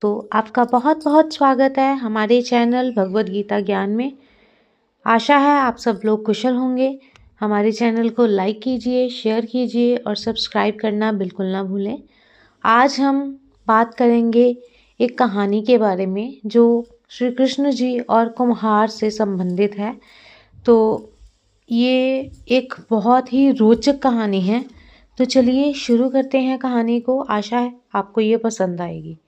दोस्तों, आपका बहुत बहुत स्वागत है हमारे चैनल भगवत गीता ज्ञान में। आशा है आप सब लोग कुशल होंगे। हमारे चैनल को लाइक कीजिए, शेयर कीजिए और सब्सक्राइब करना बिल्कुल ना भूलें। आज हम बात करेंगे एक कहानी के बारे में जो श्री कृष्ण जी और कुम्हार से संबंधित है। तो ये एक बहुत ही रोचक कहानी है। तो चलिए शुरू करते हैं कहानी को। आशा है आपको ये पसंद आएगी।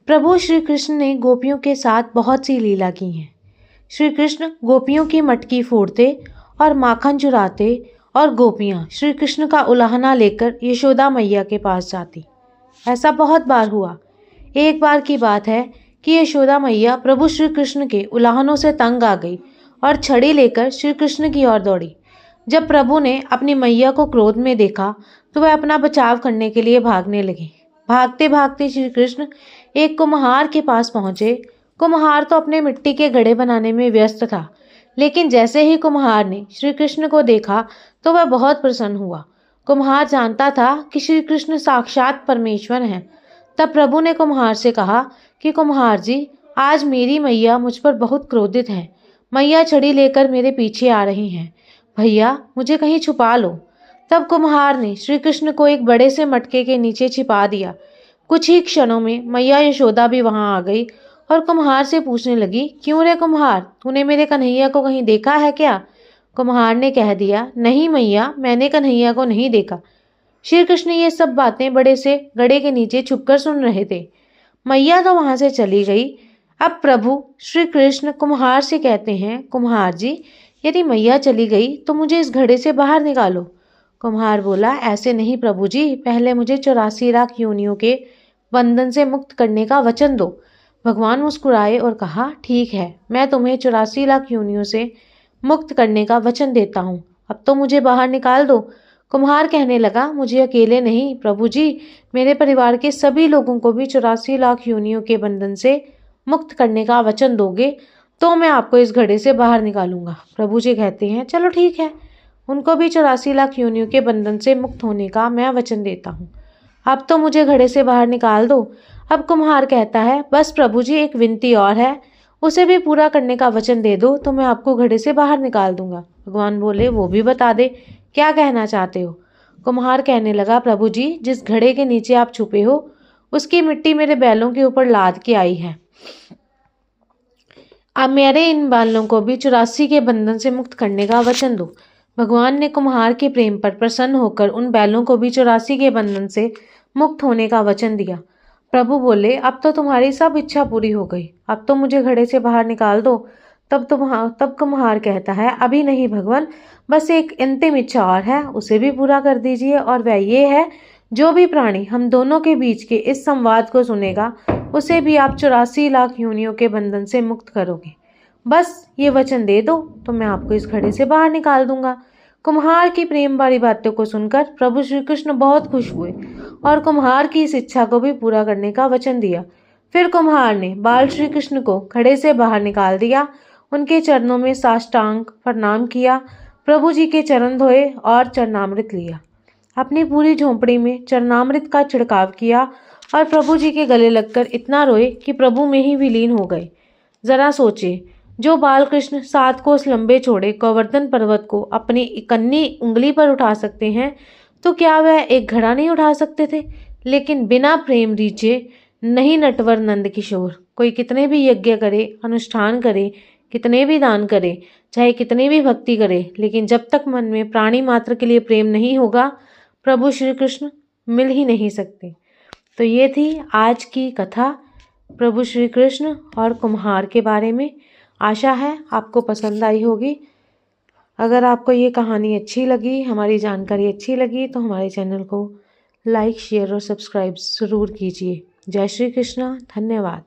प्रभु श्री कृष्ण ने गोपियों के साथ बहुत सी लीला की हैं। श्री कृष्ण गोपियों की मटकी फोड़ते और माखन चुराते और गोपियां श्री कृष्ण का उलाहना लेकर यशोदा मैया के पास जाती। ऐसा बहुत बार हुआ। एक बार की बात है कि यशोदा मैया प्रभु श्री कृष्ण के उलाहनों से तंग आ गई और छड़ी लेकर श्री कृष्ण की ओर दौड़ी। जब प्रभु ने अपनी मैया को क्रोध में देखा तो वह अपना बचाव करने के लिए भागने लगी। भागते भागते श्री कृष्ण एक कुम्हार के पास पहुंचे। कुम्हार तो अपने मिट्टी के घड़े बनाने में व्यस्त था, लेकिन जैसे ही कुम्हार ने श्री कृष्ण को देखा तो वह बहुत प्रसन्न हुआ। कुम्हार जानता था कि श्री कृष्ण साक्षात परमेश्वर हैं। तब प्रभु ने कुम्हार से कहा कि कुम्हार जी, आज मेरी मैया मुझ पर बहुत क्रोधित है। मैया छड़ी लेकर मेरे पीछे आ रही हैं। भैया मुझे कहीं छुपा लो। तब कुम्हार ने श्री कृष्ण को एक बड़े से मटके के नीचे छिपा दिया। कुछ ही क्षणों में मैया यशोदा भी वहां आ गई और कुम्हार से पूछने लगी, क्यों रे कुम्हार, तूने मेरे कन्हैया को कहीं देखा है क्या? कुम्हार ने कह दिया, नहीं मैया, मैंने कन्हैया को नहीं देखा। श्री कृष्ण ये सब बातें बड़े से गड़े के नीचे छुपकर सुन रहे थे। मैया तो वहां से चली गई। अब प्रभु श्री कृष्ण कुम्हार से कहते हैं, कुम्हार जी, यदि मैया चली गई तो मुझे इस घड़े से बाहर निकालो। कुम्हार बोला, ऐसे नहीं प्रभु जी, पहले मुझे 84 लाख योनियों के बंधन से मुक्त करने का वचन दो। भगवान मुस्कुराए और कहा, ठीक है, मैं तुम्हें 84 लाख योनियों से मुक्त करने का वचन देता हूँ। अब तो मुझे बाहर निकाल दो। कुम्हार कहने लगा, मुझे अकेले नहीं प्रभु जी, मेरे परिवार के सभी लोगों को भी 84 लाख योनियों के बंधन से मुक्त करने का वचन दोगे तो मैं आपको इस घड़े से बाहर निकालूंगा। प्रभु जी कहते हैं, चलो ठीक है, उनको भी 84 लाख योनियों के बंधन से मुक्त होने का मैं वचन देता हूँ। अब तो मुझे घड़े से बाहर निकाल दो। अब कुम्हार कहता है, बस प्रभु जी, एक विनती और है, उसे भी पूरा करने का वचन दे दो तो मैं आपको घड़े से बाहर निकाल दूंगा। भगवान बोले, वो भी बता दे, क्या कहना चाहते हो? कुम्हार कहने लगा, प्रभु जी, जिस घड़े के नीचे आप छुपे हो उसकी मिट्टी मेरे बैलों के ऊपर लाद के आई है। अब मेरे इन बालों को भी 84 के बंधन से मुक्त करने का वचन दो। भगवान ने कुम्हार के प्रेम पर प्रसन्न होकर उन बैलों को भी 84 के बंधन से मुक्त होने का वचन दिया। प्रभु बोले, अब तो तुम्हारी सब इच्छा पूरी हो गई, अब तो मुझे घड़े से बाहर निकाल दो। तब कुम्हार कहता है, अभी नहीं भगवान, बस एक अंतिम इच्छा और है, उसे भी पूरा कर दीजिए। और वह ये है, जो भी प्राणी हम दोनों के बीच के इस संवाद को सुनेगा उसे भी आप 84 लाख योनियों के बंधन से मुक्त करोगे। बस ये वचन दे दो तो मैं आपको इस घड़े से बाहर निकाल दूंगा। कुम्हार की प्रेम भरी बातों को सुनकर प्रभु श्री कृष्ण बहुत खुश हुए और कुम्हार की इस इच्छा को भी पूरा करने का वचन दिया। फिर कुम्हार ने बाल श्री कृष्ण को घड़े से बाहर निकाल दिया, उनके चरणों में साष्टांग प्रणाम किया, प्रभु जी के चरण धोए और चरणामृत लिया। अपनी पूरी झोंपड़ी में चरणामृत का छिड़काव किया और प्रभु जी के गले लगकर इतना रोए कि प्रभु में ही विलीन हो गए। जरा सोचे, जो बाल कृष्ण 7 कोस लंबे चौड़े गोवर्धन पर्वत को अपनी इकन्नी उंगली पर उठा सकते हैं तो क्या वह एक घड़ा नहीं उठा सकते थे? लेकिन बिना प्रेम रीचे नहीं नटवर नंद किशोर। कोई कितने भी यज्ञ करे, अनुष्ठान करे, कितने भी दान करे, चाहे कितनी भी भक्ति करे, लेकिन जब तक मन में प्राणी मात्र के लिए प्रेम नहीं होगा, प्रभु श्री कृष्ण मिल ही नहीं सकते। तो ये थी आज की कथा प्रभु श्री कृष्ण और कुम्हार के बारे में। आशा है आपको पसंद आई होगी। अगर आपको ये कहानी अच्छी लगी, हमारी जानकारी अच्छी लगी, तो हमारे चैनल को लाइक, शेयर और सब्सक्राइब ज़रूर कीजिए। जय श्री कृष्ण। धन्यवाद।